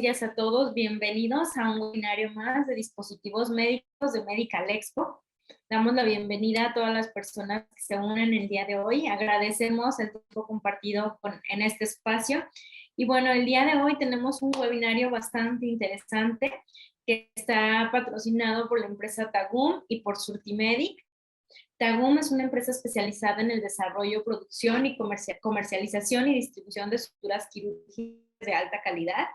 días a todos. Bienvenidos a un webinario más de dispositivos médicos de Medical Expo. Damos la bienvenida a todas las personas que se unen el día de hoy. Agradecemos el tiempo compartido en este espacio. Y bueno, el día de hoy tenemos un webinario bastante interesante que está patrocinado por la empresa Tagum y por Surtimedic. Tagum es una empresa especializada en el desarrollo, producción y comercialización y distribución de suturas quirúrgicas de alta calidad.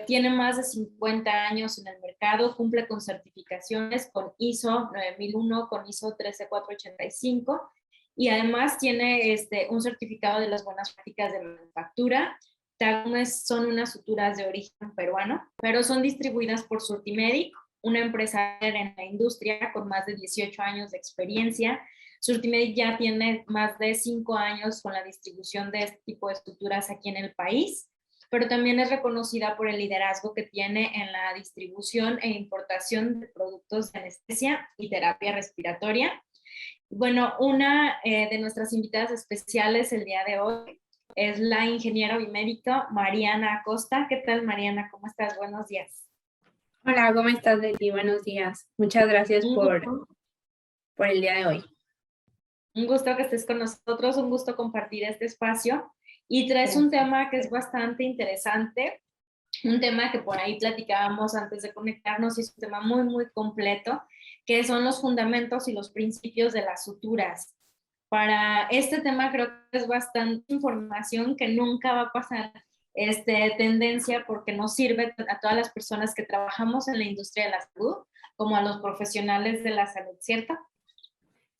Tiene más de 50 años en el mercado, cumple con certificaciones con ISO 9001, con ISO 13485 y además tiene un certificado de las buenas prácticas de manufactura. Tagum son unas suturas de origen peruano, pero son distribuidas por Surtimedic, una empresa en la industria con más de 18 años de experiencia. Surtimedic ya tiene más de 5 años con la distribución de este tipo de estructuras aquí en el país, pero también es reconocida por el liderazgo que tiene en la distribución e importación de productos de anestesia y terapia respiratoria. Bueno, una de nuestras invitadas especiales el día de hoy es la ingeniera biomédica Mariana Acosta. ¿Qué tal, Mariana? ¿Cómo estás? Buenos días. Hola, ¿cómo estás, Leti? Buenos días. Muchas gracias por el día de hoy. Un gusto que estés con nosotros, un gusto compartir este espacio. Y traes un tema que es bastante interesante, un tema que por ahí platicábamos antes de conectarnos y es un tema muy, muy completo, que son los fundamentos y los principios de las suturas. Para este tema creo que es bastante información que nunca va a pasar tendencia porque nos sirve a todas las personas que trabajamos en la industria de la salud como a los profesionales de la salud, ¿cierto?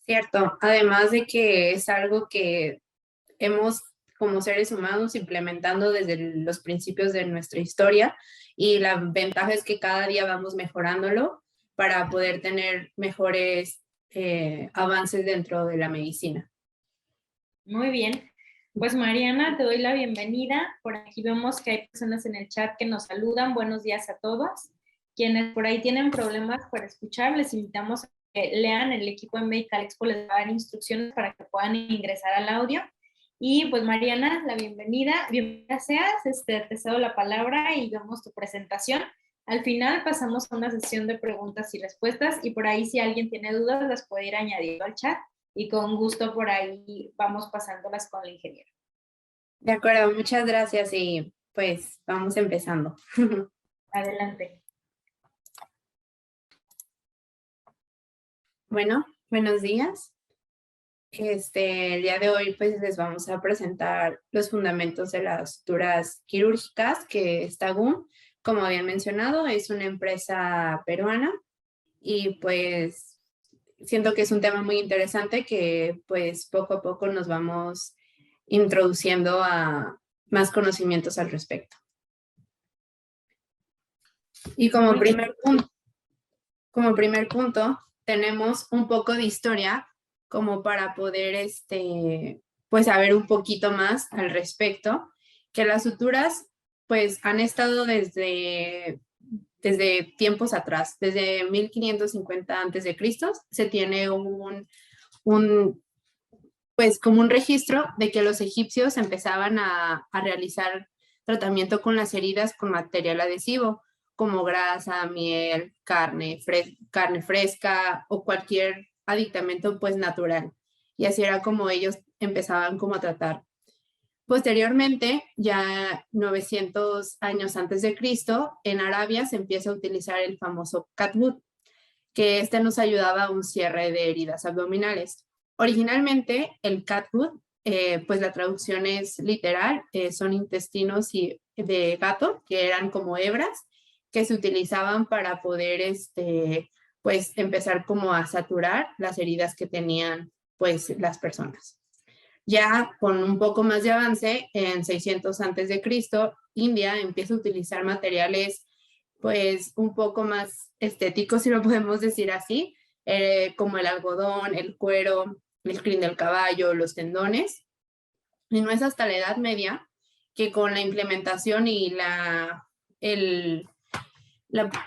Cierto, además de que es algo que hemos como seres humanos implementando desde los principios de nuestra historia y la ventaja es que cada día vamos mejorándolo para poder tener mejores avances dentro de la medicina. Muy bien. Pues Mariana, te doy la bienvenida. Por aquí vemos que hay personas en el chat que nos saludan. Buenos días a todos. Quienes por ahí tienen problemas para escuchar, les invitamos a que lean. El equipo de Medical Expo les va a dar instrucciones para que puedan ingresar al audio. Y pues Mariana, la bienvenida. Bienvenida seas. Te cedo la palabra y vemos tu presentación. Al final pasamos a una sesión de preguntas y respuestas y por ahí si alguien tiene dudas las puede ir añadiendo al chat. Y con gusto por ahí vamos pasándolas con la ingeniera. De acuerdo, muchas gracias y pues vamos empezando. Adelante. Bueno, buenos días. El día de hoy pues les vamos a presentar los fundamentos de las suturas quirúrgicas que es Tagum. Como habían mencionado, es una empresa peruana y pues siento que es un tema muy interesante que pues poco a poco nos vamos introduciendo a más conocimientos al respecto. Y como primer punto, tenemos un poco de historia como para poder pues saber un poquito más al respecto, que las suturas pues han estado desde tiempos atrás, desde 1550 a.C. se tiene pues como un registro de que los egipcios empezaban a realizar tratamiento con las heridas con material adhesivo, como grasa, miel, carne fresca o cualquier aditamento pues natural. Y así era como ellos empezaban como a tratar. Posteriormente, ya 900 años antes de Cristo, en Arabia se empieza a utilizar el famoso catgut, que nos ayudaba a un cierre de heridas abdominales. Originalmente, el catgut, pues la traducción es literal, son intestinos de gato, que eran como hebras, que se utilizaban para poder, pues empezar como a saturar las heridas que tenían, pues, las personas. Ya con un poco más de avance, en 600 antes de Cristo, India empieza a utilizar materiales pues un poco más estéticos, si lo podemos decir así, como el algodón, el cuero, el crin del caballo, los tendones. Y no es hasta la Edad Media que con la implementación y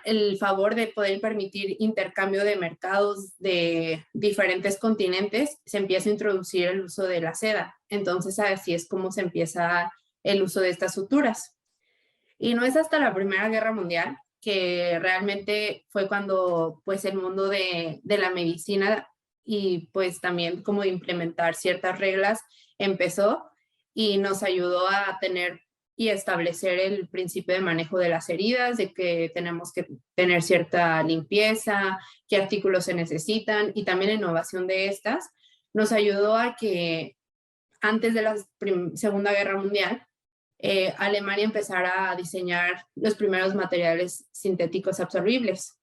el favor de poder permitir intercambio de mercados de diferentes continentes, se empieza a introducir el uso de la seda. Entonces, así es como se empieza el uso de estas suturas. Y no es hasta la Primera Guerra Mundial que realmente fue cuando pues el mundo de la medicina y pues también como de implementar ciertas reglas empezó y nos ayudó a tener y establecer el principio de manejo de las heridas, de que tenemos que tener cierta limpieza, qué artículos se necesitan y también la innovación de estas nos ayudó a que antes de la Segunda Guerra Mundial Alemania empezara a diseñar los primeros materiales sintéticos absorbibles,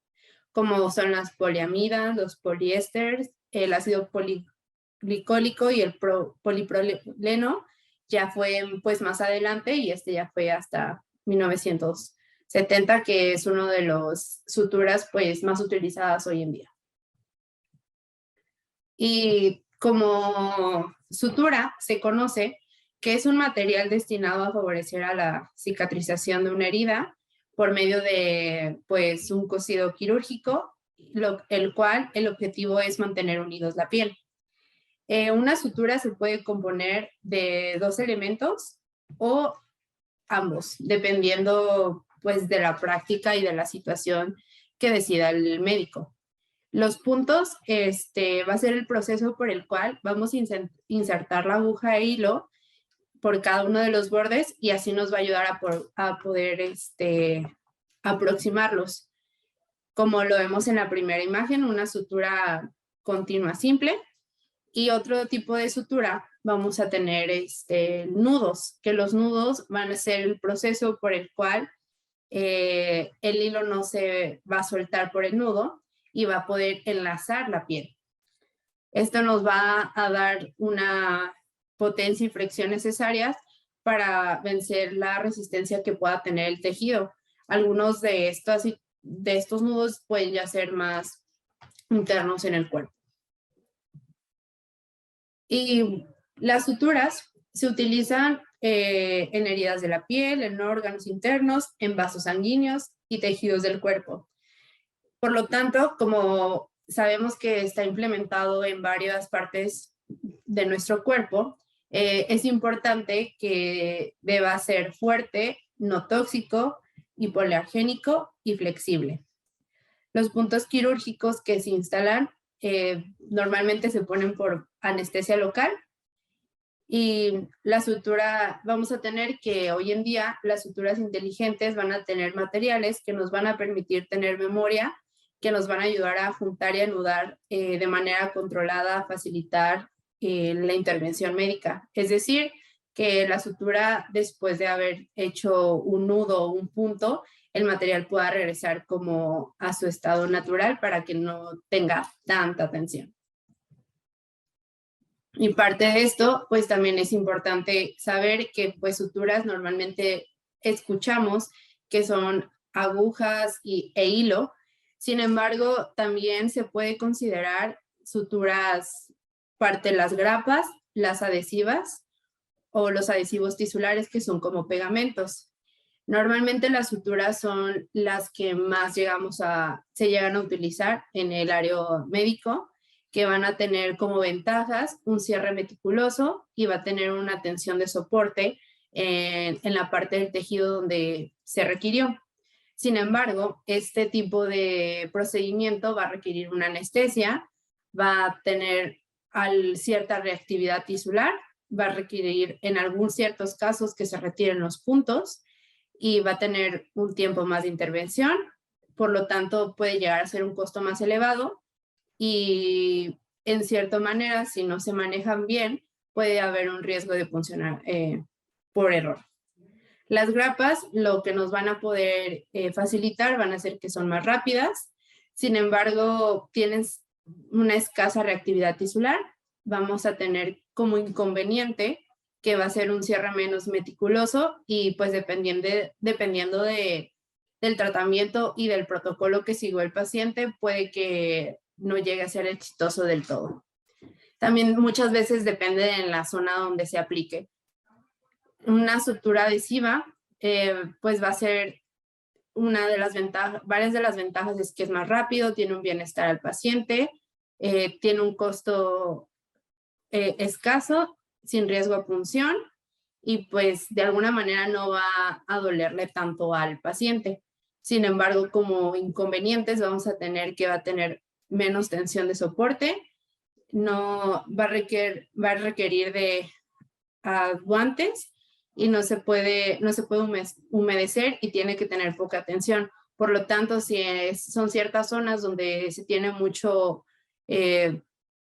como son las poliamidas, los poliésteres, el ácido poliglicólico y el polipropileno. Ya fue pues más adelante y este ya fue hasta 1970, que es uno de los suturas pues más utilizadas hoy en día. Y como sutura se conoce que es un material destinado a favorecer a la cicatrización de una herida por medio de pues un cosido quirúrgico, el cual el objetivo es mantener unidos la piel. Una sutura se puede componer de 2 elementos o ambos, dependiendo pues de la práctica y de la situación que decida el médico. Los puntos va a ser el proceso por el cual vamos a insertar la aguja e hilo por cada uno de los bordes y así nos va a ayudar a poder aproximarlos. Como lo vemos en la primera imagen, una sutura continua simple. Y otro tipo de sutura vamos a tener nudos, que los nudos van a ser el proceso por el cual el hilo no se va a soltar por el nudo y va a poder enlazar la piel. Esto nos va a dar una potencia y fricción necesarias para vencer la resistencia que pueda tener el tejido. Algunos de estos nudos pueden ya ser más internos en el cuerpo. Y las suturas se utilizan en heridas de la piel, en órganos internos, en vasos sanguíneos y tejidos del cuerpo. Por lo tanto, como sabemos que está implementado en varias partes de nuestro cuerpo, es importante que deba ser fuerte, no tóxico, hipoalergénico y flexible. Los puntos quirúrgicos que se instalan normalmente se ponen por anestesia local y la sutura, vamos a tener que hoy en día las suturas inteligentes van a tener materiales que nos van a permitir tener memoria, que nos van a ayudar a juntar y anudar de manera controlada, facilitar la intervención médica. Es decir, que la sutura, después de haber hecho un nudo o un punto, el material pueda regresar como a su estado natural para que no tenga tanta tensión. Y parte de esto, pues también es importante saber que pues suturas normalmente escuchamos que son agujas e hilo. Sin embargo, también se puede considerar suturas parte de las grapas, las adhesivas o los adhesivos tisulares que son como pegamentos. Normalmente las suturas son las que más se llegan a utilizar en el área médico, que van a tener como ventajas un cierre meticuloso y va a tener una tensión de soporte en la parte del tejido donde se requirió. Sin embargo, este tipo de procedimiento va a requerir una anestesia, va a tener cierta reactividad tisular, va a requerir en algunos ciertos casos que se retiren los puntos y va a tener un tiempo más de intervención, por lo tanto puede llegar a ser un costo más elevado y en cierta manera, si no se manejan bien, puede haber un riesgo de funcionar por error. Las grapas lo que nos van a poder facilitar van a ser que son más rápidas, sin embargo, tienen una escasa reactividad tisular, vamos a tener como inconveniente que va a ser un cierre menos meticuloso y pues dependiendo del tratamiento y del protocolo que siguió el paciente, puede que no llegue a ser exitoso del todo. También muchas veces depende de la zona donde se aplique. Una sutura adhesiva, pues va a ser una de las ventajas, varias de las ventajas es que es más rápido, tiene un bienestar al paciente, tiene un costo escaso, sin riesgo a punción y pues de alguna manera no va a dolerle tanto al paciente. Sin embargo, como inconvenientes vamos a tener que va a tener menos tensión de soporte, no va a requerir de guantes y no se puede humedecer y tiene que tener poca tensión. Por lo tanto, si son ciertas zonas donde se tiene mucho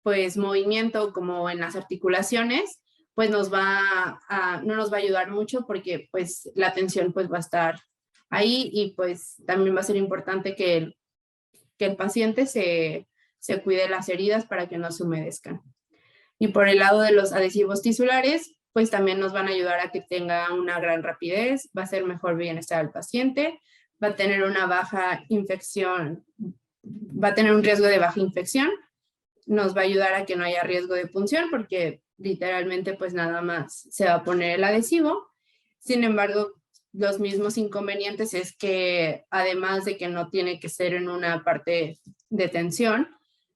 pues movimiento como en las articulaciones, pues no nos va a ayudar mucho porque pues la tensión pues va a estar ahí y pues también va a ser importante que el paciente se cuide las heridas para que no se humedezcan. Y por el lado de los adhesivos tisulares, pues también nos van a ayudar a que tenga una gran rapidez, va a ser mejor bienestar al paciente, va a tener una baja infección, va a tener un riesgo de baja infección, nos va a ayudar a que no haya riesgo de punción porque literalmente pues nada más se va a poner el adhesivo. Sin embargo, los mismos inconvenientes es que además de que no tiene que ser en una parte de tensión,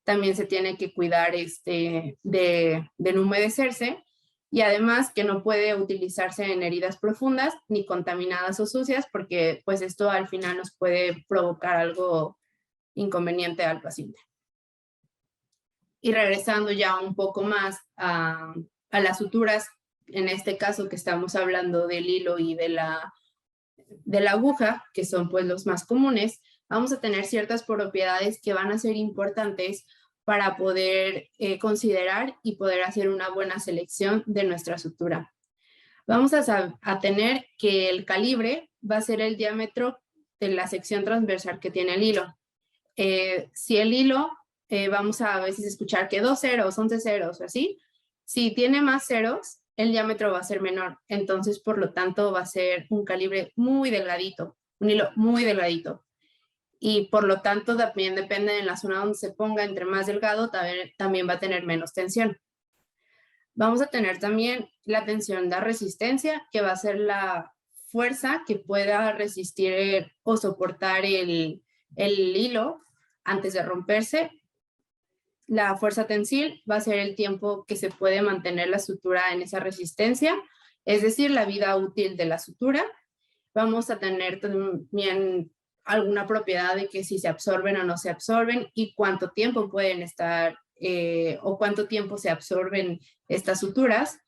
también se tiene que cuidar de no humedecerse y además que no puede utilizarse en heridas profundas ni contaminadas o sucias porque pues esto al final nos puede provocar algo inconveniente al paciente. Y regresando ya un poco más a las suturas, en este caso que estamos hablando del hilo y de la aguja, que son pues los más comunes, vamos a tener ciertas propiedades que van a ser importantes para poder considerar y poder hacer una buena selección de nuestra sutura. Vamos a tener que el calibre va a ser el diámetro de la sección transversal que tiene el hilo. Si el hilo, vamos a veces escuchar que 2 ceros, 11 ceros o así, si tiene más ceros, el diámetro va a ser menor. Entonces, por lo tanto, va a ser un calibre muy delgadito, un hilo muy delgadito. Y por lo tanto, también depende de la zona donde se ponga, entre más delgado, también va a tener menos tensión. Vamos a tener también la tensión de resistencia, que va a ser la fuerza que pueda resistir o soportar el hilo antes de romperse. La fuerza tensil va a ser el tiempo que se puede mantener la sutura en esa resistencia, es decir, la vida útil de la sutura. Vamos a tener también alguna propiedad de que si se absorben o no se absorben y cuánto tiempo pueden estar o cuánto tiempo se absorben estas suturas.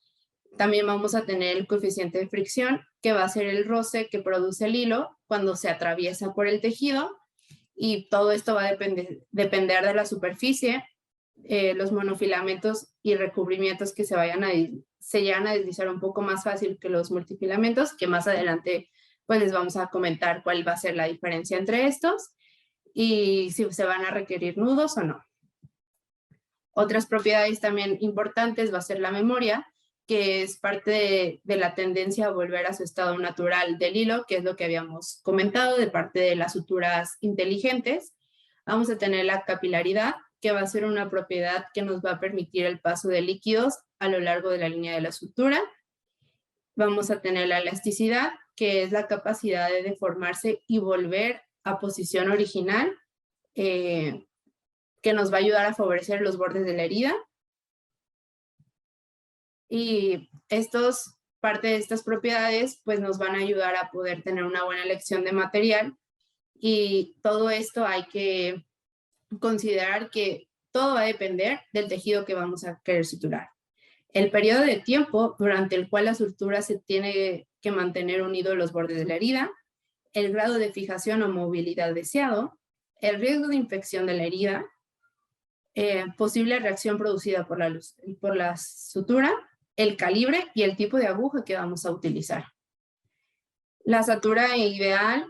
También vamos a tener el coeficiente de fricción, que va a ser el roce que produce el hilo cuando se atraviesa por el tejido, y todo esto va a depender de la superficie, los monofilamentos y recubrimientos que se llegan a deslizar un poco más fácil que los multifilamentos, que más adelante pues les vamos a comentar cuál va a ser la diferencia entre estos y si se van a requerir nudos o no. Otras propiedades también importantes va a ser la memoria, que es parte de la tendencia a volver a su estado natural del hilo, que es lo que habíamos comentado de parte de las suturas inteligentes. Vamos a tener la capilaridad, que va a ser una propiedad que nos va a permitir el paso de líquidos a lo largo de la línea de la sutura. Vamos a tener la elasticidad, que es la capacidad de deformarse y volver a posición original, que nos va a ayudar a favorecer los bordes de la herida. Y parte de estas propiedades pues nos van a ayudar a poder tener una buena elección de material, y todo esto hay que considerar que todo va a depender del tejido que vamos a querer suturar. El periodo de tiempo durante el cual la sutura se tiene que mantener unido a los bordes de la herida, el grado de fijación o movilidad deseado, el riesgo de infección de la herida, posible reacción producida por la sutura, el calibre y el tipo de aguja que vamos a utilizar. La sutura ideal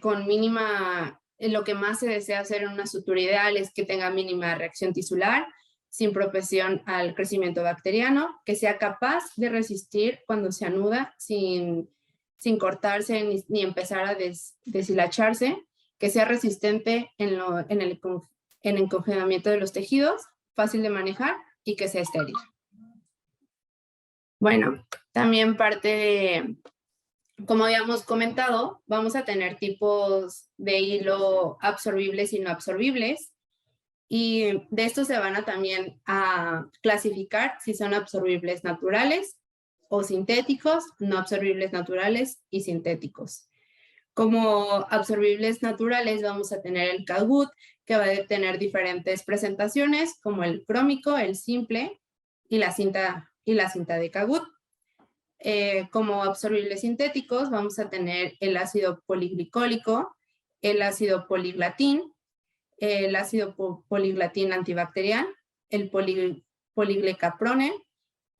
con mínima, lo que más se desea hacer en una sutura ideal es que tenga mínima reacción tisular, sin propensión al crecimiento bacteriano, que sea capaz de resistir cuando se anuda sin cortarse ni empezar a deshilacharse, que sea resistente en el encongelamiento de los tejidos, fácil de manejar y que sea estéril. Bueno, también parte de, como habíamos comentado, vamos a tener tipos de hilo absorbibles y no absorbibles, y de estos se van a también a clasificar si son absorbibles naturales o sintéticos, no absorbibles naturales y sintéticos. Como absorbibles naturales vamos a tener el Cagut, que va a tener diferentes presentaciones, como el crómico, el simple y la cinta de Cagut. Como absorbibles sintéticos vamos a tener el ácido poliglicólico, el ácido poliglatín, el ácido poliglatín antibacterial, el poliglecaprone,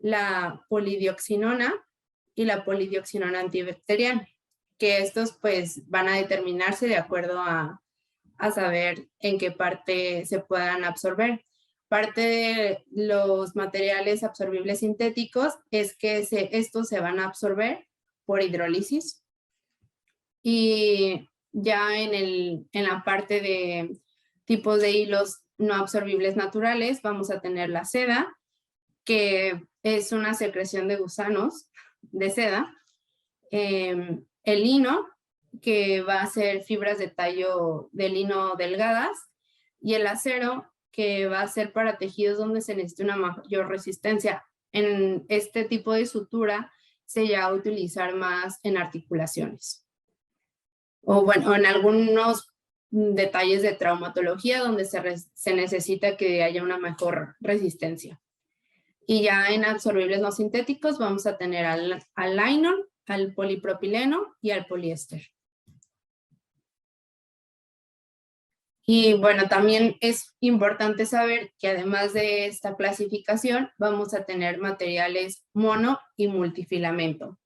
la polidioxinona y la polidioxinona antibacterial, que estos pues van a determinarse de acuerdo a saber en qué parte se puedan absorber. Parte de los materiales absorbibles sintéticos es que estos se van a absorber por hidrólisis. Y ya en la parte de tipos de hilos no absorbibles naturales, vamos a tener la seda, que es una secreción de gusanos de seda. El lino, que va a ser fibras de tallo de lino delgadas, y el acero, que va a ser para tejidos donde se necesita una mayor resistencia. En este tipo de sutura se llega a utilizar más en articulaciones. O bueno, en algunos detalles de traumatología donde se necesita que haya una mejor resistencia. Y ya en absorbibles no sintéticos vamos a tener al nylon, al polipropileno y al poliéster. Y bueno, también es importante saber que además de esta clasificación vamos a tener materiales mono y multifilamento.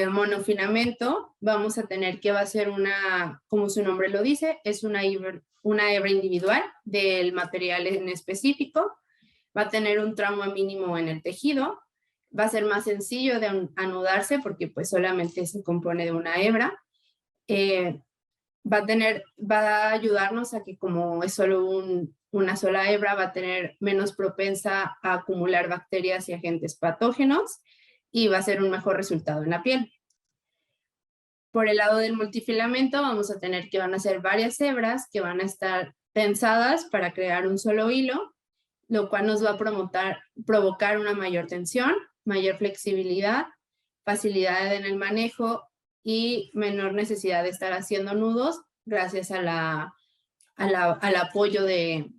Monofilamento vamos a tener que va a ser como su nombre lo dice, es una hebra individual del material en específico. Va a tener un tramo mínimo en el tejido, va a ser más sencillo de anudarse porque pues solamente se compone de una hebra. Va a ayudarnos a que como es solo una sola hebra, va a tener menos propensa a acumular bacterias y agentes patógenos y va a ser un mejor resultado en la piel. Por el lado del multifilamento vamos a tener que van a ser varias hebras que van a estar tensadas para crear un solo hilo, lo cual nos va a provocar una mayor tensión, mayor flexibilidad, facilidad en el manejo y menor necesidad de estar haciendo nudos gracias al apoyo de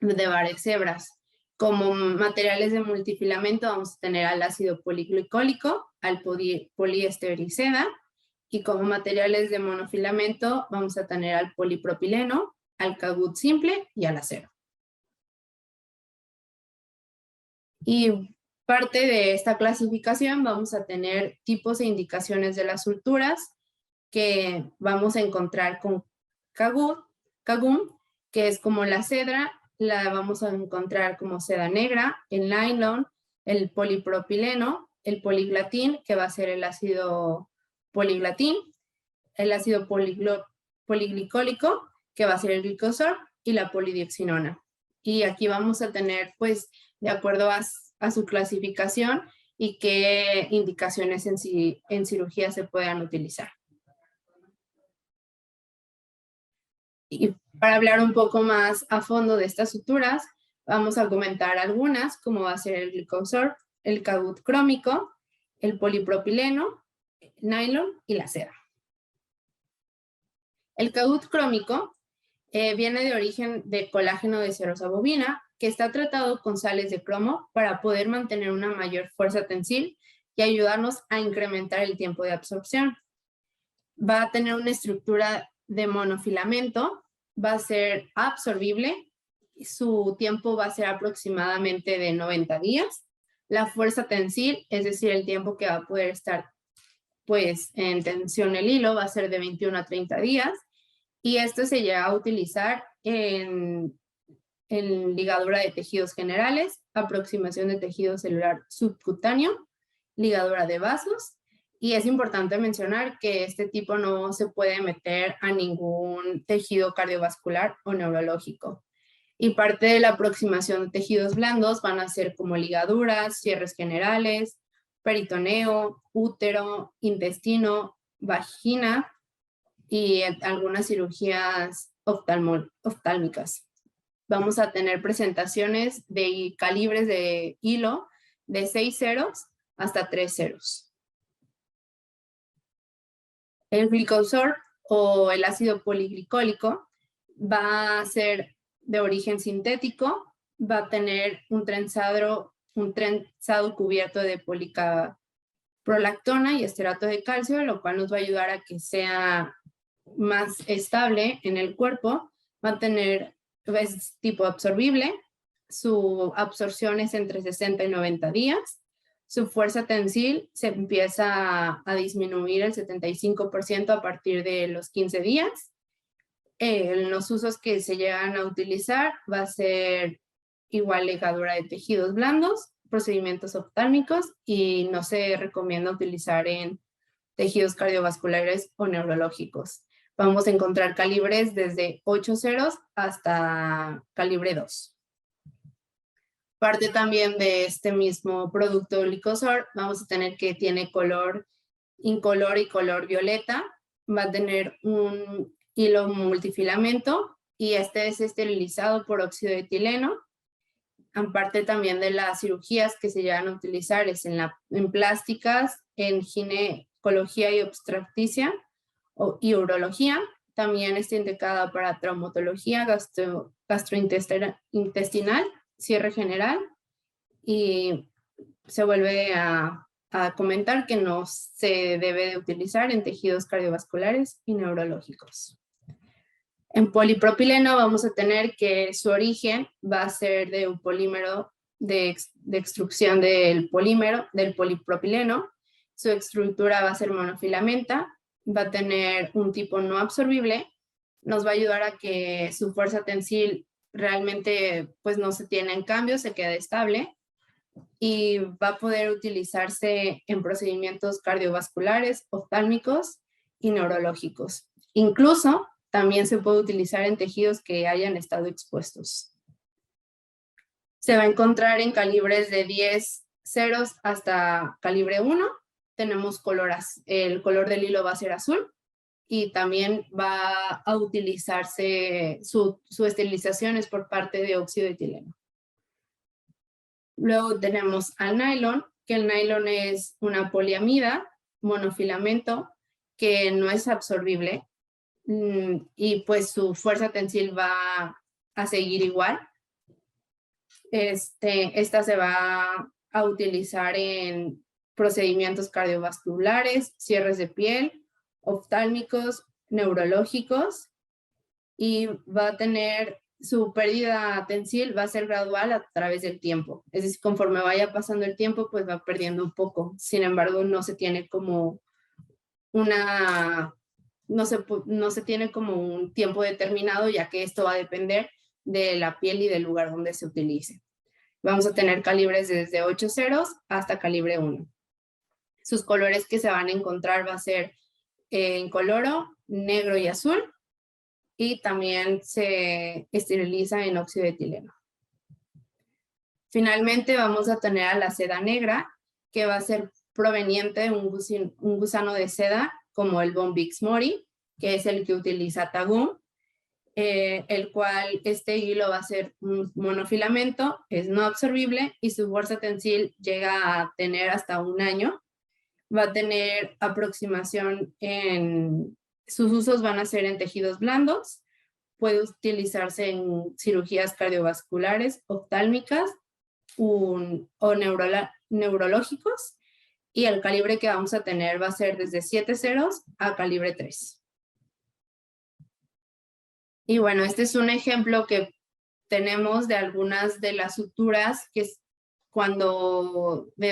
varias hebras. Como materiales de multifilamento vamos a tener al ácido poliglicólico, al poliéster y seda, y como materiales de monofilamento vamos a tener al polipropileno, al Cagut simple y al acero. Y parte de esta clasificación vamos a tener tipos e indicaciones de las suturas que vamos a encontrar con Cagum, que es como la cedra, la vamos a encontrar como seda negra, el nylon, el polipropileno, el poliglatín, que va a ser el ácido poliglatín, el ácido poliglicólico, que va a ser el glicosol, y la polidioxinona. Y aquí vamos a tener, pues, de acuerdo a su clasificación y qué indicaciones en cirugía se puedan utilizar. Y para hablar un poco más a fondo de estas suturas, vamos a comentar algunas, como va a ser el glicosol, el Cagut crómico, el polipropileno, el nylon y la seda. El Cagut crómico viene de origen de colágeno de cerosa bovina, que está tratado con sales de cromo para poder mantener una mayor fuerza tensil y ayudarnos a incrementar el tiempo de absorción. Va a tener una estructura de monofilamento, va a ser absorbible, su tiempo va a ser aproximadamente de 90 días. La fuerza tensil, es decir, el tiempo que va a poder estar pues en tensión el hilo, va a ser de 21 a 30 días. Y esto se llega a utilizar en ligadura de tejidos generales, aproximación de tejido celular subcutáneo, ligadura de vasos. Y es importante mencionar que este tipo no se puede meter a ningún tejido cardiovascular o neurológico. Y parte de la aproximación de tejidos blandos van a ser como ligaduras, cierres generales, peritoneo, útero, intestino, vagina y algunas cirugías oftálmicas. Vamos a tener presentaciones de calibres de hilo de 6 ceros hasta 3 ceros. El glicosor o el ácido poliglicólico va a ser de origen sintético, va a tener un trenzado cubierto de policaprolactona y esterato de calcio, lo cual nos va a ayudar a que sea más estable en el cuerpo. Va a tener, es tipo absorbible, su absorción es entre 60 y 90 días. Su fuerza tensil se empieza a disminuir el 75% a partir de los 15 días. En los usos que se llegan a utilizar va a ser igual ligadura de tejidos blandos, procedimientos oftálmicos, y no se recomienda utilizar en tejidos cardiovasculares o neurológicos. Vamos a encontrar calibres desde 8 ceros hasta calibre 2. Parte también de este mismo producto glicosor, vamos a tener que tiene color incolor y color violeta. Va a tener un hilo multifilamento y este es esterilizado por óxido de etileno. Aparte también de las cirugías que se llegan a utilizar es en plásticas, en ginecología y obstetricia y urología. También está indicada para traumatología gastrointestinal, cierre general, y se vuelve a comentar que no se debe de utilizar en tejidos cardiovasculares y neurológicos. En polipropileno vamos a tener que su origen va a ser de un polímero de extrusión del polipropileno. Su estructura va a ser monofilamenta, va a tener un tipo no absorbible, nos va a ayudar a que su fuerza tensil realmente pues no se tiene en cambio, se queda estable y va a poder utilizarse en procedimientos cardiovasculares, oftálmicos y neurológicos. Incluso también se puede utilizar en tejidos que hayan estado expuestos. Se va a encontrar en calibres de 10 ceros hasta calibre 1. Tenemos el color del hilo va a ser azul. Y también va a utilizarse su esterilización es por parte de óxido de etileno. Luego tenemos al nylon, que el nylon es una poliamida, monofilamento, que no es absorbible y pues su fuerza tensil va a seguir igual. Esta se va a utilizar en procedimientos cardiovasculares, cierres de piel, oftálmicos, neurológicos, y va a tener su pérdida tensil va a ser gradual a través del tiempo. Es decir, conforme vaya pasando el tiempo, pues va perdiendo un poco. Sin embargo, no se tiene como no se tiene como un tiempo determinado, ya que esto va a depender de la piel y del lugar donde se utilice. Vamos a tener calibres desde 8 ceros hasta calibre 1. Sus colores que se van a encontrar va a ser incoloro, negro y azul, y también se esteriliza en óxido de etileno. Finalmente vamos a tener a la seda negra, que va a ser proveniente de un gusano de seda como el Bombyx mori, que es el que utiliza Tagum, el cual este hilo va a ser un monofilamento, es no absorbible y su fuerza tensil llega a tener hasta 1 año. Va a tener aproximación sus usos van a ser en tejidos blandos, puede utilizarse en cirugías cardiovasculares, oftálmicas o neurológicos, y el calibre que vamos a tener va a ser desde 7 ceros a calibre 3. Y bueno, este es un ejemplo que tenemos de algunas de las suturas de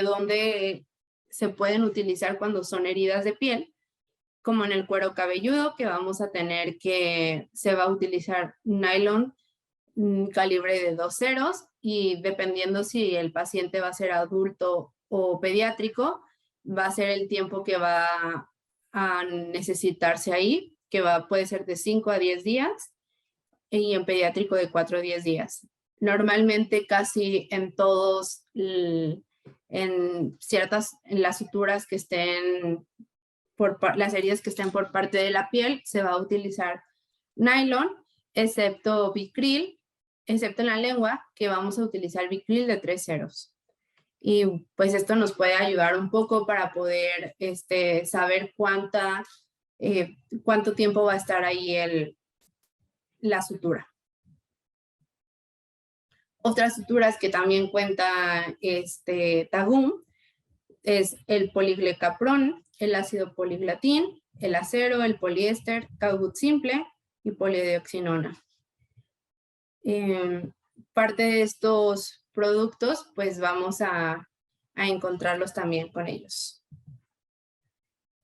dónde se pueden utilizar cuando son heridas de piel, como en el cuero cabelludo, que vamos a tener que se va a utilizar nylon calibre de 2 ceros, y dependiendo si el paciente va a ser adulto o pediátrico, va a ser el tiempo que va a necesitarse ahí, que puede ser de 5 a 10 días, y en pediátrico de 4 a 10 días. Normalmente casi en todos, en las suturas que estén, las heridas que estén por parte de la piel, se va a utilizar nylon, excepto Vicryl, excepto en la lengua, que vamos a utilizar Vicryl de 3 ceros. Y pues esto nos puede ayudar un poco para poder saber cuánto tiempo va a estar ahí la sutura. Otras suturas que también cuenta Tagum es el poliglecaprón, el ácido poliglatín, el acero, el poliéster, caugut simple y polidioxinona. Parte de estos productos, pues vamos a encontrarlos también con ellos.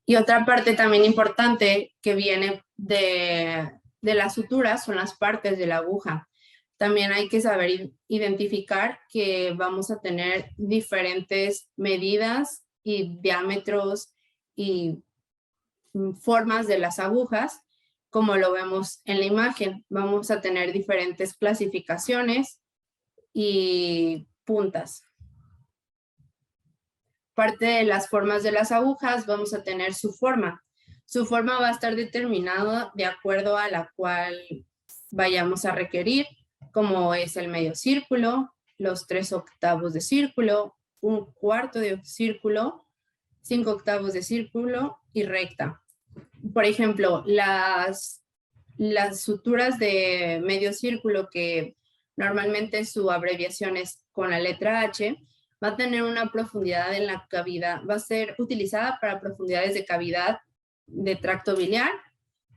Y otra parte también importante que viene de las suturas son las partes de la aguja. También hay que saber identificar que vamos a tener diferentes medidas y diámetros y formas de las agujas, como lo vemos en la imagen. Vamos a tener diferentes clasificaciones y puntas. Parte de las formas de las agujas vamos a tener su forma. Su forma va a estar determinada de acuerdo a la cual vayamos a requerir, como es el medio círculo, los 3/8 de círculo, 1/4 de círculo, 5/8 de círculo y recta. Por ejemplo, las suturas de medio círculo, que normalmente su abreviación es con la letra H, va a tener una profundidad en la cavidad, va a ser utilizada para profundidades de cavidad de tracto biliar,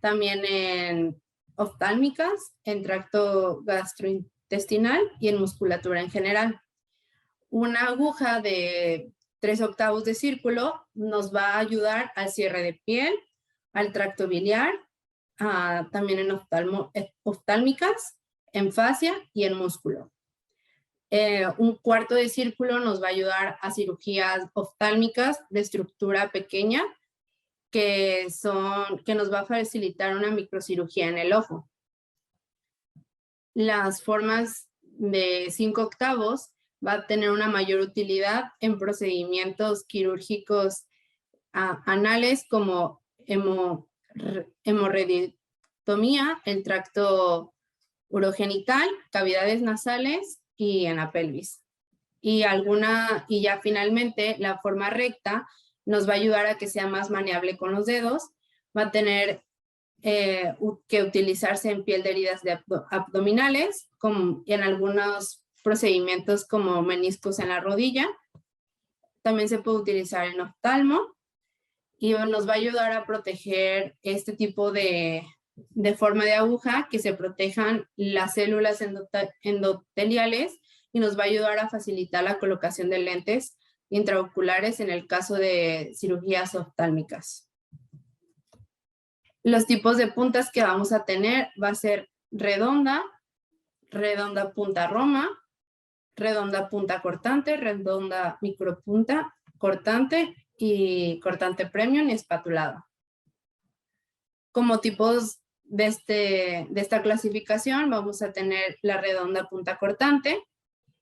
también en oftálmicas, en tracto gastrointestinal y en musculatura en general. Una aguja de 3/8 de círculo nos va a ayudar al cierre de piel, al tracto biliar, también en oftálmicas, en fascia y en músculo. 1/4 de círculo nos va a ayudar a cirugías oftálmicas de estructura pequeña, que nos va a facilitar una microcirugía en el ojo. Las formas de 5/8 va a tener una mayor utilidad en procedimientos quirúrgicos anales como hemorroidiectomía, el tracto urogenital, cavidades nasales y en la pelvis. Y ya finalmente la forma recta nos va a ayudar a que sea más maneable con los dedos. Va a tener que utilizarse en piel de heridas abdominales, y en algunos procedimientos como meniscos en la rodilla. También se puede utilizar en oftalmo y nos va a ayudar a proteger este tipo de forma de aguja, que se protejan las células endoteliales, y nos va a ayudar a facilitar la colocación de lentes intraoculares en el caso de cirugías oftálmicas. Los tipos de puntas que vamos a tener va a ser redonda, redonda punta roma, redonda punta cortante, redonda micropunta cortante y cortante premium y espatulada. Como tipos de esta clasificación vamos a tener la redonda punta cortante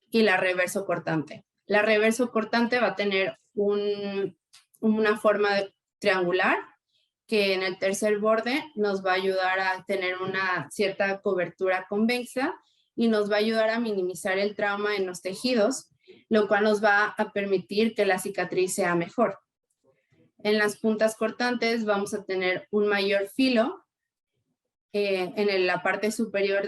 y la reverso cortante. La reverso cortante va a tener una forma triangular, que en el tercer borde nos va a ayudar a tener una cierta cobertura convexa y nos va a ayudar a minimizar el trauma en los tejidos, lo cual nos va a permitir que la cicatriz sea mejor. En las puntas cortantes vamos a tener un mayor filo en la parte superior,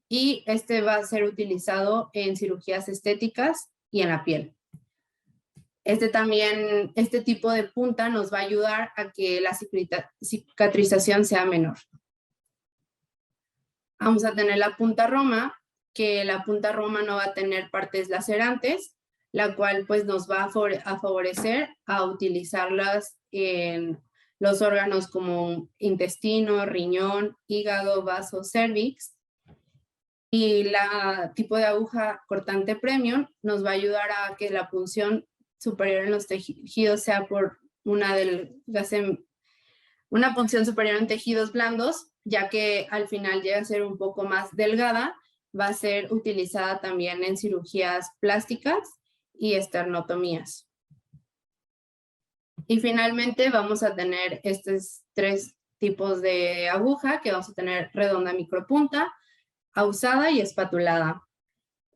y este va a ser utilizado en cirugías estéticas y en la piel. Este tipo de punta nos va a ayudar a que la cicatrización sea menor. Vamos a tener la punta roma, que la punta roma no va a tener partes lacerantes, la cual pues nos va a favorecer a utilizarlas en los órganos como intestino, riñón, hígado, vaso, cervix. Y la tipo de aguja cortante premium nos va a ayudar a que la punción superior en los tejidos sea por una punción superior en tejidos blandos, ya que al final llega a ser un poco más delgada. Va a ser utilizada también en cirugías plásticas y esternotomías. Y finalmente vamos a tener estos 3 tipos de aguja, que vamos a tener redonda micropunta, ahusada y espatulada.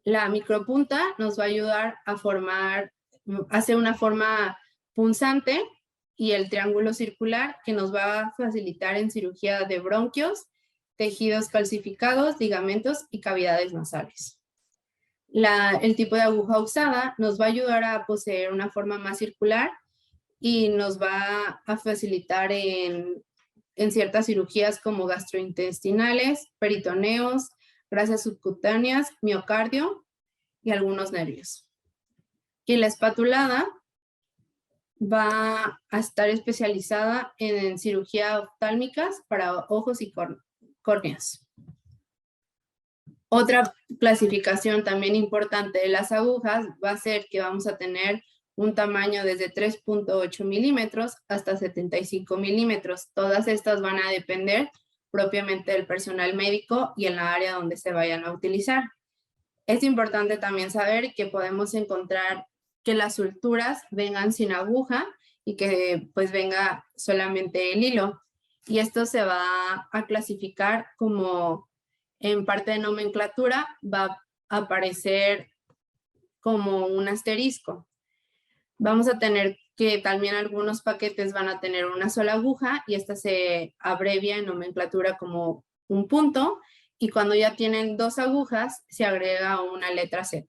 La micropunta nos va a ayudar a hacer una forma punzante, y el triángulo circular, que nos va a facilitar en cirugía de bronquios, tejidos calcificados, ligamentos y cavidades nasales. El tipo de aguja usada nos va a ayudar a poseer una forma más circular y nos va a facilitar en ciertas cirugías como gastrointestinales, peritoneos, grasas subcutáneas, miocardio y algunos nervios. Y la espatulada va a estar especializada en cirugía oftálmicas para ojos y córneas. Otra clasificación también importante de las agujas va a ser que vamos a tener un tamaño desde 3.8 milímetros hasta 75 milímetros. Todas estas van a depender propiamente del personal médico y en la área donde se vayan a utilizar. Es importante también saber que podemos encontrar que las suturas vengan sin aguja y que pues venga solamente el hilo. Y esto se va a clasificar como, en parte de nomenclatura, va a aparecer como un asterisco. Vamos a tener que también algunos paquetes van a tener una sola aguja y esta se abrevia en nomenclatura como un punto, y cuando ya tienen 2 agujas se agrega una letra Z.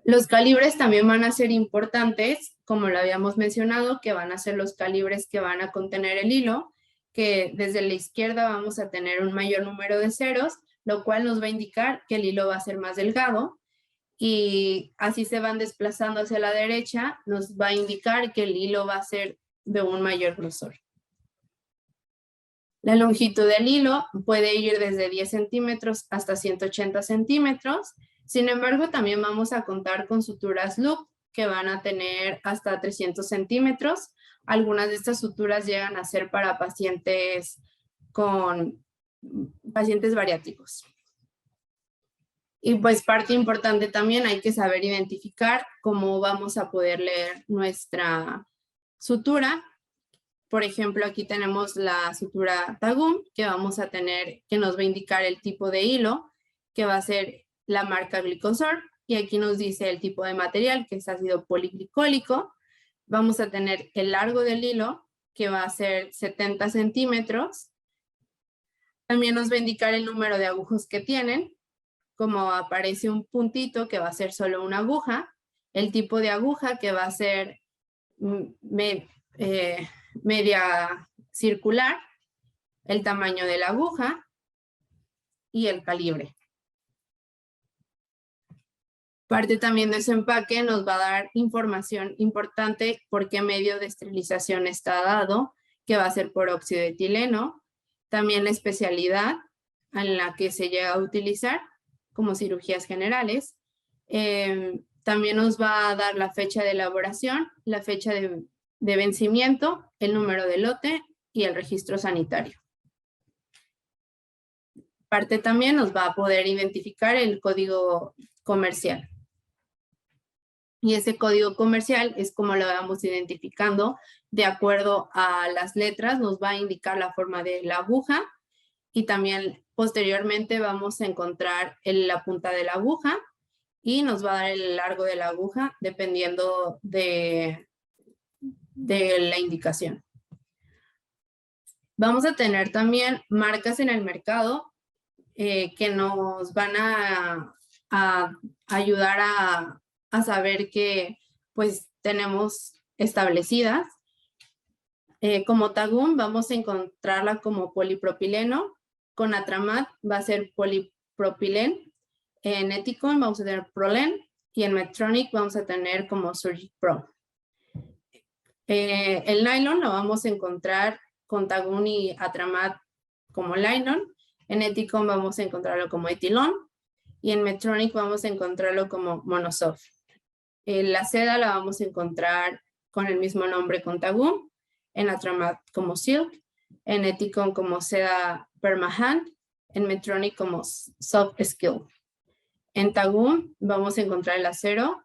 Los calibres también van a ser importantes, como lo habíamos mencionado, que van a ser los calibres que van a contener el hilo, que desde la izquierda vamos a tener un mayor número de ceros, lo cual nos va a indicar que el hilo va a ser más delgado, y así se van desplazando hacia la derecha, nos va a indicar que el hilo va a ser de un mayor grosor. La longitud del hilo puede ir desde 10 centímetros hasta 180 centímetros. Sin embargo, también vamos a contar con suturas loop que van a tener hasta 300 centímetros. Algunas de estas suturas llegan a ser para pacientes bariátricos. Y pues parte importante también, hay que saber identificar cómo vamos a poder leer nuestra sutura. Por ejemplo, aquí tenemos la sutura Tagum, que vamos a tener, que nos va a indicar el tipo de hilo, que va a ser la marca Glicosor, y aquí nos dice el tipo de material, que es ácido poliglicólico. Vamos a tener el largo del hilo, que va a ser 70 centímetros. También nos va a indicar el número de agujas que tienen, como aparece un puntito que va a ser solo una aguja, el tipo de aguja que va a ser media circular, el tamaño de la aguja y el calibre. Parte también de ese empaque nos va a dar información importante por qué medio de esterilización está dado, que va a ser por óxido de etileno, también la especialidad en la que se llega a utilizar, como cirugías generales. También nos va a dar la fecha de elaboración, la fecha de vencimiento, el número de lote y el registro sanitario. Parte también nos va a poder identificar el código comercial. Y ese código comercial es como lo vamos identificando de acuerdo a las letras, nos va a indicar la forma de la aguja, y también posteriormente vamos a encontrar la punta de la aguja y nos va a dar el largo de la aguja dependiendo de la indicación. Vamos a tener también marcas en el mercado que nos van a ayudar a saber que pues tenemos establecidas. Como Tagum vamos a encontrarla como polipropileno, con Atramat va a ser polipropilen, en Ethicon vamos a tener Prolen y en Medtronic vamos a tener como Surgic Pro. El nylon lo vamos a encontrar con Tagum y Atramat como nylon, en Ethicon vamos a encontrarlo como Etilon y en Medtronic vamos a encontrarlo como Monosoft. La seda la vamos a encontrar con el mismo nombre con Tagum, en Atramat como Silk, en Ethicon como seda Permahand, en Medtronic como Soft Skill. En Tagum vamos a encontrar el acero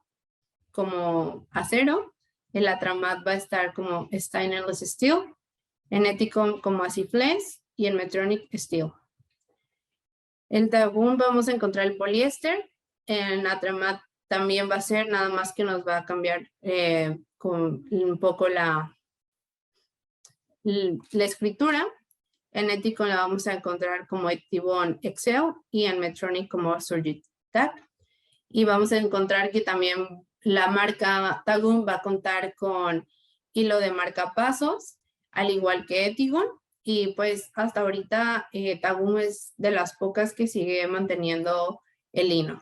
como acero, el Atramat va a estar como Stainless Steel, en Ethicon como Aciflex y en Medtronic Steel. En Tagún vamos a encontrar el poliéster. En Atramat también va a ser, nada más que nos va a cambiar con un poco la escritura. En Eticon la vamos a encontrar como Ectibon Excel y en Medtronic como Surgitat. Y vamos a encontrar que también la marca Tagún va a contar con hilo de marcapasos, al igual que Etigon. Y pues hasta ahorita Tagún es de las pocas que sigue manteniendo el lino.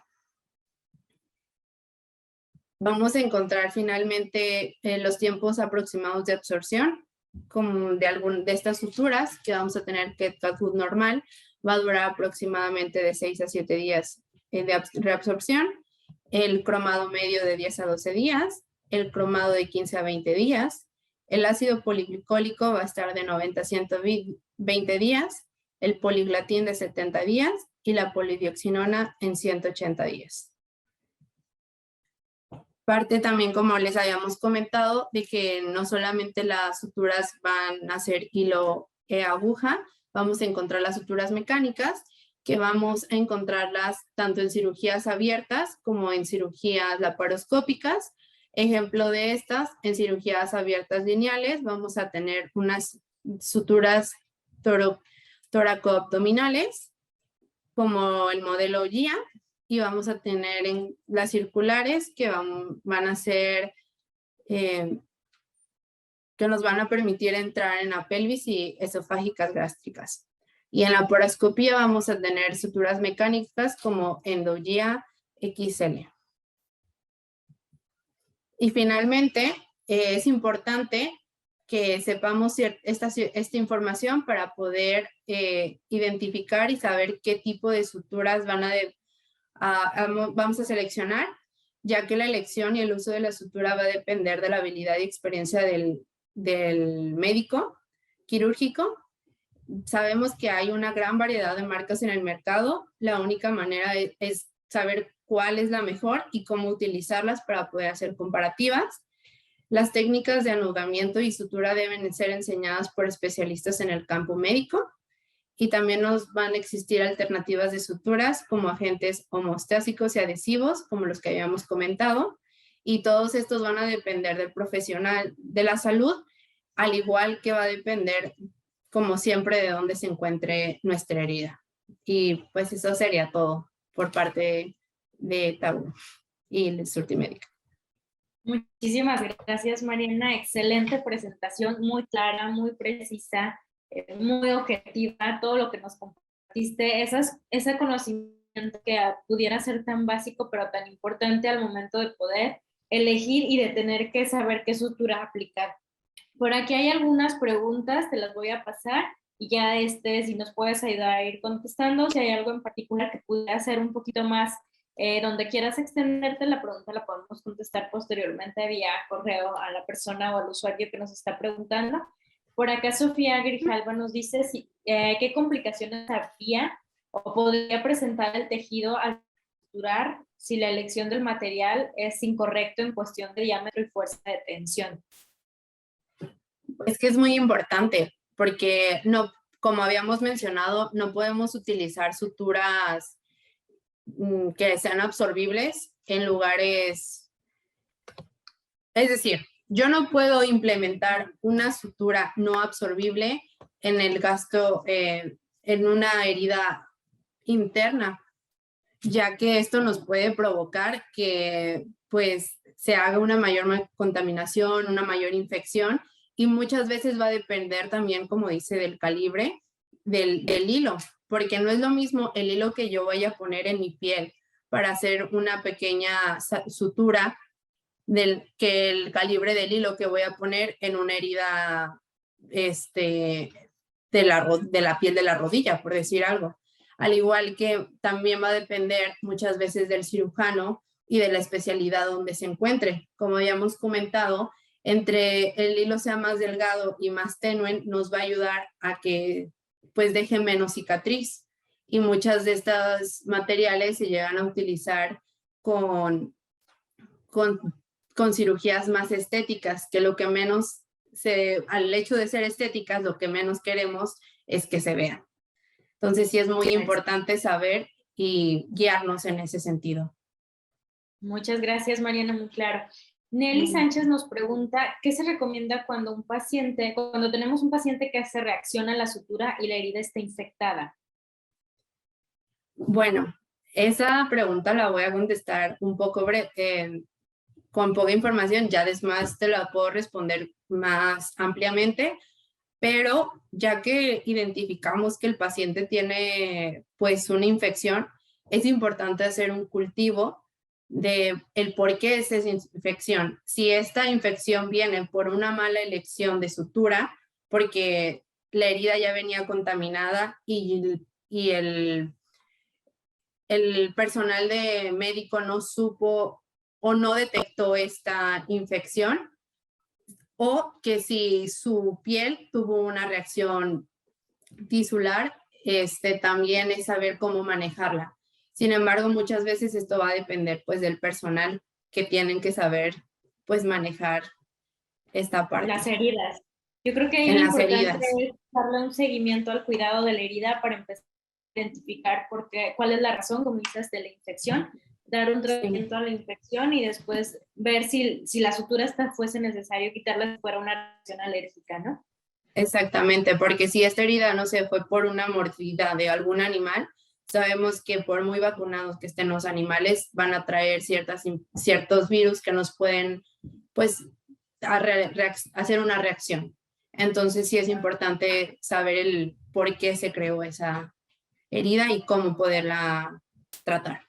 Vamos a encontrar finalmente los tiempos aproximados de absorción como de estas suturas que vamos a tener, que Tagún normal va a durar aproximadamente de 6 a 7 días de reabsorción, el cromado medio de 10 a 12 días, el cromado de 15 a 20 días, el ácido poliglicólico va a estar de 90 a 120 días, el poliglatín de 70 días y la polidioxinona en 180 días. Parte también, como les habíamos comentado, de que no solamente las suturas van a ser hilo aguja, vamos a encontrar las suturas mecánicas, que vamos a encontrarlas tanto en cirugías abiertas como en cirugías laparoscópicas. Ejemplo de estas, en cirugías abiertas lineales vamos a tener unas suturas toracoabdominales, como el modelo GIA, y vamos a tener en las circulares que van a ser, que nos van a permitir entrar en la pelvis y esofágicas gástricas. Y en la laparoscopía vamos a tener suturas mecánicas como EndoGIA XL. Y finalmente, es importante que sepamos esta información para poder identificar y saber qué tipo de suturas vamos a seleccionar, ya que la elección y el uso de la sutura va a depender de la habilidad y experiencia del médico quirúrgico. Sabemos que hay una gran variedad de marcas en el mercado. La única manera es saber cuál es la mejor y cómo utilizarlas para poder hacer comparativas. Las técnicas de anudamiento y sutura deben ser enseñadas por especialistas en el campo médico. Y también nos van a existir alternativas de suturas como agentes homostásicos y adhesivos, como los que habíamos comentado. Y todos estos van a depender del profesional de la salud, al igual que va a depender, como siempre, de dónde se encuentre nuestra herida. Y pues eso sería todo por parte de Tagún y Surtimédica. Muchísimas gracias, Mariana. Excelente presentación, muy clara, muy precisa, muy objetiva, todo lo que nos compartiste, ese conocimiento que pudiera ser tan básico, pero tan importante al momento de poder elegir y de tener que saber qué sutura aplicar. Por aquí hay algunas preguntas, te las voy a pasar y ya si nos puedes ayudar a ir contestando, si hay algo en particular que pudiera ser un poquito más, donde quieras extenderte la pregunta, la podemos contestar posteriormente vía correo a la persona o al usuario que nos está preguntando. Por acá Sofía Grijalva nos dice qué complicaciones había o podría presentar el tejido al suturar si la elección del material es incorrecto en cuestión de diámetro y fuerza de tensión. Es que es muy importante porque no, como habíamos mencionado, no podemos utilizar suturas que sean absorbibles en lugares, es decir, yo no puedo implementar una sutura no absorbible en el gasto, en una herida interna, ya que esto nos puede provocar que pues se haga una mayor contaminación, una mayor infección, y muchas veces va a depender también, como dice, del calibre del hilo, porque no es lo mismo el hilo que yo vaya a poner en mi piel para hacer una pequeña sutura que el calibre del hilo que voy a poner en una herida de la piel de la rodilla, por decir algo. Al igual que también va a depender muchas veces del cirujano y de la especialidad donde se encuentre. Como habíamos comentado, entre el hilo sea más delgado y más tenue, nos va a ayudar a que pues deje menos cicatriz. Y muchas de estos materiales se llegan a utilizar con cirugías más estéticas, que lo que menos, al hecho de ser estéticas, lo que menos queremos es que se vean. Entonces sí es muy importante saber y guiarnos en ese sentido. Muchas gracias, Mariana, muy claro. Nelly Sánchez nos pregunta, ¿qué se recomienda cuando tenemos un paciente que hace reacción a la sutura y la herida está infectada? Bueno, esa pregunta la voy a contestar un poco con poca información, ya después te la puedo responder más ampliamente, pero ya que identificamos que el paciente tiene pues una infección, es importante hacer un cultivo de el por qué es esa infección. Si esta infección viene por una mala elección de sutura, porque la herida ya venía contaminada y el personal de médico no supo o no detectó esta infección, o que si su piel tuvo una reacción tisular, también es saber cómo manejarla. Sin embargo, muchas veces esto va a depender pues del personal que tienen que saber pues manejar esta parte. Las heridas. Yo creo que ahí lo importante es darle un seguimiento al cuidado de la herida para empezar a identificar cuál es la razón, como dices, de la infección, dar un tratamiento a la infección y después ver si la sutura fuese necesario quitarla si fuera una reacción alérgica, ¿no? Exactamente, porque si esta herida no se fue por una mordida de algún animal, sabemos que por muy vacunados que estén los animales, van a traer ciertos virus que nos pueden, pues, hacer una reacción. Entonces sí es importante saber el por qué se creó esa herida y cómo poderla tratar.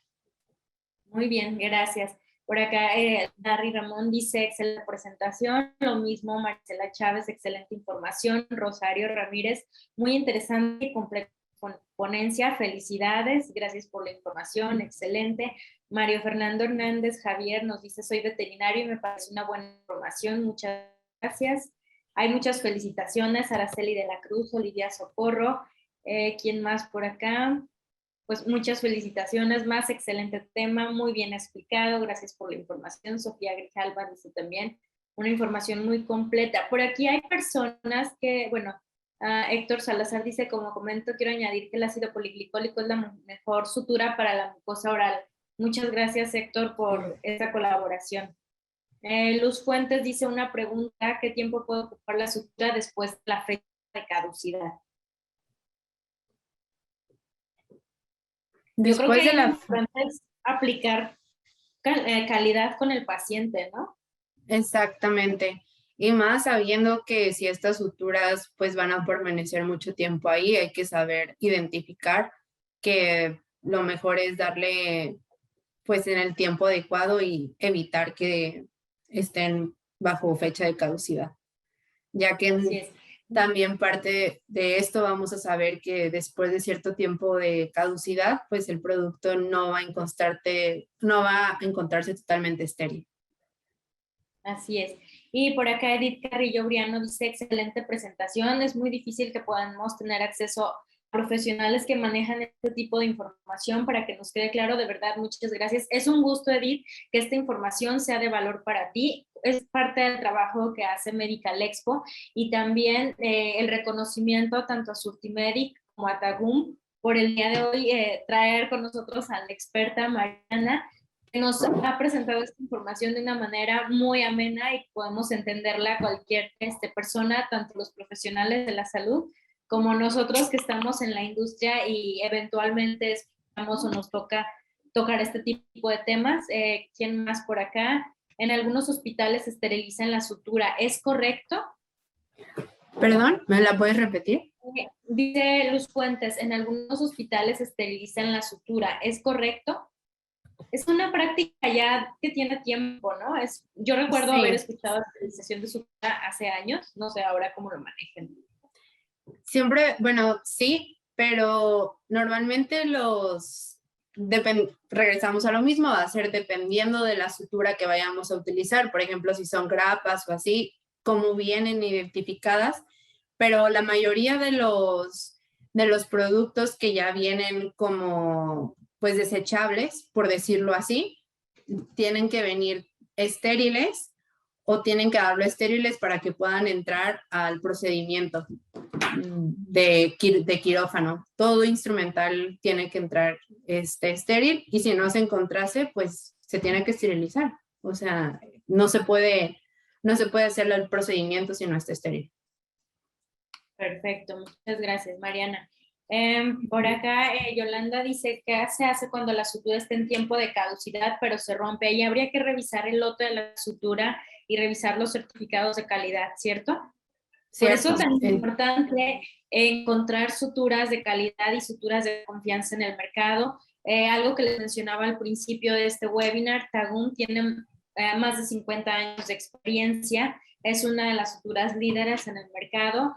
Muy bien, gracias. Por acá, Darry Ramón dice, excelente presentación. Lo mismo, Marcela Chávez, excelente información. Rosario Ramírez, muy interesante y completa ponencia. Felicidades, gracias por la información, excelente. Mario Fernando Hernández Javier nos dice, soy veterinario y me parece una buena información. Muchas gracias. Hay muchas felicitaciones. Araceli de la Cruz, Olivia Socorro. ¿Quién más por acá? Pues muchas felicitaciones, más excelente tema, muy bien explicado, gracias por la información. Sofía Grijalva dice también una información muy completa. Por aquí hay personas que, bueno, Héctor Salazar dice, como comento, quiero añadir que el ácido poliglicólico es la mejor sutura para la mucosa oral. Muchas gracias, Héctor, por esta colaboración. Luz Fuentes dice una pregunta, ¿qué tiempo puede ocupar la sutura después de la fecha de caducidad? Después yo creo que es importante aplicar calidad con el paciente, ¿no? Exactamente. Y más sabiendo que si estas suturas pues van a permanecer mucho tiempo ahí, hay que saber identificar que lo mejor es darle pues en el tiempo adecuado y evitar que estén bajo fecha de caducidad. Ya que también parte de esto vamos a saber que después de cierto tiempo de caducidad, pues el producto no va a encontrarse totalmente estéril. Así es. Y por acá Edith Carrillo Briano dice, excelente presentación, es muy difícil que podamos tener acceso a profesionales que manejan este tipo de información para que nos quede claro, de verdad, muchas gracias. Es un gusto, Edith, que esta información sea de valor para ti, es parte del trabajo que hace Medical Expo y también el reconocimiento tanto a Surtimedic como a Tagum por el día de hoy traer con nosotros a la experta Mariana, que nos ha presentado esta información de una manera muy amena y podemos entenderla cualquier persona, tanto los profesionales de la salud como nosotros que estamos en la industria y eventualmente estamos o nos toca tocar este tipo de temas. ¿Quién más por acá? En algunos hospitales se esterilizan la sutura. ¿Es correcto? Perdón, ¿me la puedes repetir? Dice Luz Fuentes, en algunos hospitales se esterilizan la sutura. ¿Es correcto? Es una práctica ya que tiene tiempo, ¿no? Yo recuerdo haber escuchado la esterilización de sutura hace años, no sé ahora cómo lo manejen. Siempre, bueno, sí, pero normalmente regresamos a lo mismo, va a ser dependiendo de la sutura que vayamos a utilizar. Por ejemplo, si son grapas o así, cómo vienen identificadas, pero la mayoría de los productos que ya vienen como pues desechables, por decirlo así, tienen que venir estériles o tienen que darlo estériles para que puedan entrar al procedimiento de quirófano. Todo instrumental tiene que entrar estéril, y si no se encontrase, pues se tiene que esterilizar. O sea, no se puede hacer el procedimiento si no está estéril. Perfecto, muchas gracias, Mariana. Por acá, Yolanda dice, ¿qué se hace cuando la sutura está en tiempo de caducidad, pero se rompe? Ahí habría que revisar el lote de la sutura y revisar los certificados de calidad, ¿cierto? Por eso es tan importante encontrar suturas de calidad y suturas de confianza en el mercado. Algo que les mencionaba al principio de este webinar, Tagum tiene más de 50 años de experiencia, es una de las suturas líderes en el mercado,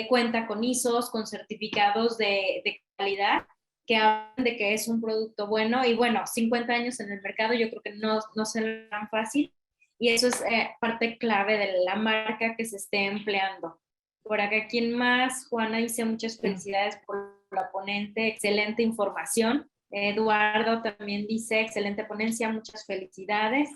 cuenta con ISOs, con certificados de calidad que hablan de que es un producto bueno, y bueno, 50 años en el mercado yo creo que no será tan fácil, y eso es parte clave de la marca que se esté empleando. Por acá, ¿quién más? Juana dice, muchas felicidades por la ponente, excelente información. Eduardo también dice, excelente ponencia, muchas felicidades.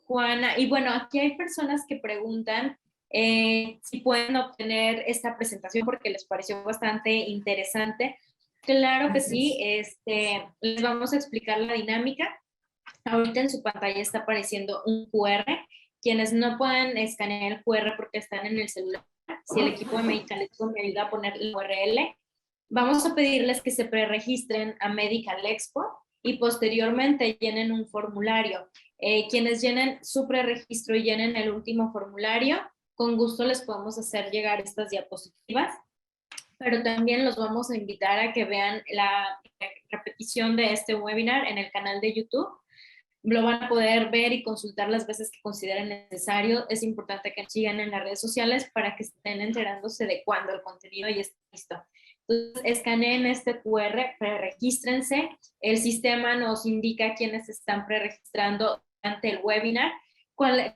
Juana, y bueno, aquí hay personas que preguntan si pueden obtener esta presentación porque les pareció bastante interesante. Claro que sí, les vamos a explicar la dinámica. Ahorita en su pantalla está apareciendo un QR. Quienes no puedan escanear el QR porque están en el celular, si el equipo de Medical Expo me ayuda a poner la URL, vamos a pedirles que se preregistren a Medical Expo y posteriormente llenen un formulario. Quienes llenen su preregistro y llenen el último formulario, con gusto les podemos hacer llegar estas diapositivas, pero también los vamos a invitar a que vean la repetición de este webinar en el canal de YouTube. Lo van a poder ver y consultar las veces que consideren necesario. Es importante que nos sigan en las redes sociales para que estén enterándose de cuándo el contenido ya está listo. Entonces, escaneen este QR, preregístrense. El sistema nos indica quiénes están preregistrando durante el webinar.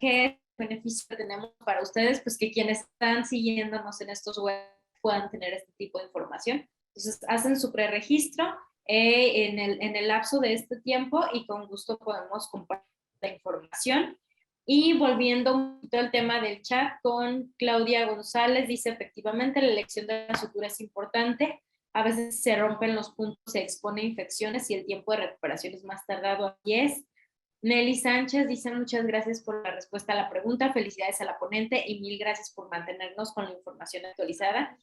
¿Qué beneficio tenemos para ustedes? Pues que quienes están siguiéndonos en estos webinars puedan tener este tipo de información. Entonces, hacen su preregistro en el lapso de este tiempo y con gusto podemos compartir la información. Y volviendo un poquito al tema del chat con Claudia González, dice efectivamente la elección de la sutura es importante, a veces se rompen los puntos, se expone a infecciones y el tiempo de recuperación es más tardado. Aquí es. Nelly Sánchez dice muchas gracias por la respuesta a la pregunta, felicidades a la ponente y mil gracias por mantenernos con la información actualizada.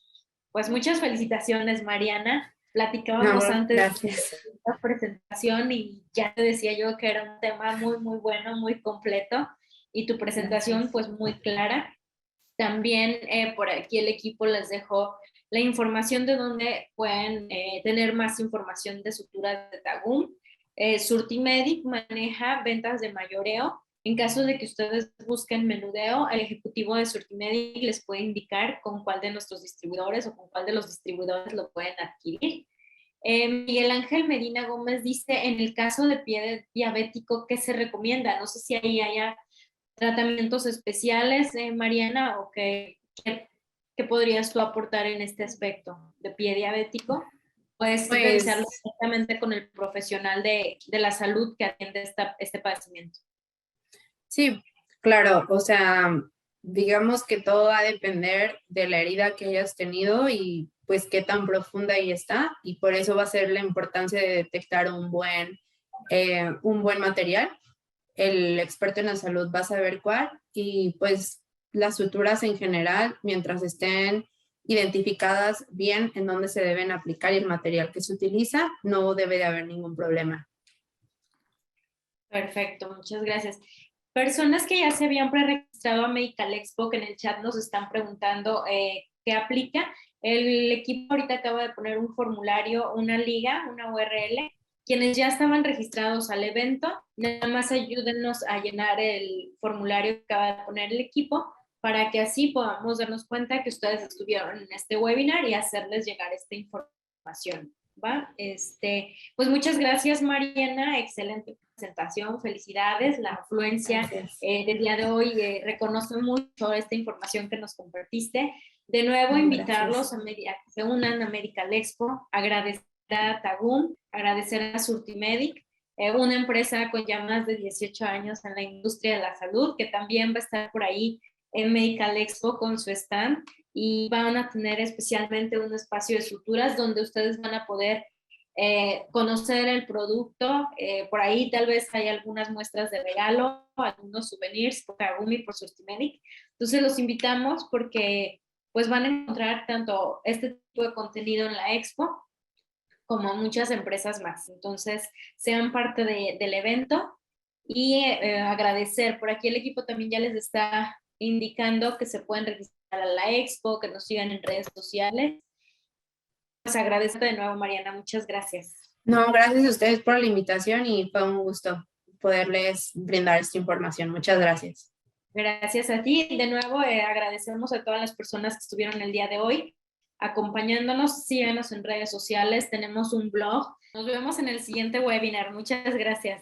Pues muchas felicitaciones, Mariana. Platicábamos antes de esta presentación y ya te decía yo que era un tema muy, muy bueno, muy completo, y tu presentación pues muy clara. También por aquí el equipo les dejó la información de dónde pueden tener más información de suturas de Tagum. Surtimedic maneja ventas de mayoreo. En caso de que ustedes busquen menudeo, el ejecutivo de Surtimedic les puede indicar con cuál de nuestros distribuidores o con cuál de los distribuidores lo pueden adquirir. Miguel Ángel Medina Gómez dice, en el caso de pie diabético, ¿qué se recomienda? No sé si ahí haya tratamientos especiales, Mariana, o qué podrías tú aportar en este aspecto de pie diabético. Puedes revisarlo directamente con el profesional de la salud que atiende este padecimiento. Sí, claro, o sea, digamos que todo va a depender de la herida que hayas tenido y pues qué tan profunda ahí está, y por eso va a ser la importancia de detectar un buen material. El experto en la salud va a saber cuál, y pues las suturas en general, mientras estén identificadas bien en dónde se deben aplicar y el material que se utiliza, no debe de haber ningún problema. Perfecto, muchas gracias. Personas que ya se habían preregistrado a Medical Expo, que en el chat nos están preguntando qué aplica. El equipo ahorita acaba de poner un formulario, una liga, una URL. Quienes ya estaban registrados al evento, nada más ayúdennos a llenar el formulario que acaba de poner el equipo para que así podamos darnos cuenta que ustedes estuvieron en este webinar y hacerles llegar esta información. ¿Va? Pues muchas gracias, Mariana, excelente presentación, felicidades, la afluencia del día de hoy reconoce mucho esta información que nos compartiste. De nuevo, invitarlos a que se unan a Medical Expo, agradecer a Tagum, agradecer a Surtimedic, una empresa con ya más de 18 años en la industria de la salud, que también va a estar por ahí en Medical Expo con su stand, y van a tener especialmente un espacio de suturas donde ustedes van a poder conocer el producto. Por ahí tal vez hay algunas muestras de regalo, algunos souvenirs por Kagumi, por Surtimedic. Entonces los invitamos porque pues van a encontrar tanto este tipo de contenido en la expo como muchas empresas más. Entonces sean parte del evento y agradecer. Por aquí el equipo también ya les está indicando que se pueden registrar a la expo, que nos sigan en redes sociales. Pues agradezco de nuevo, Mariana, muchas gracias. No, gracias a ustedes por la invitación y fue un gusto poderles brindar esta información. Muchas gracias. Gracias a ti. De nuevo, agradecemos a todas las personas que estuvieron el día de hoy acompañándonos. Síganos en redes sociales, tenemos un blog. Nos vemos en el siguiente webinar. Muchas gracias.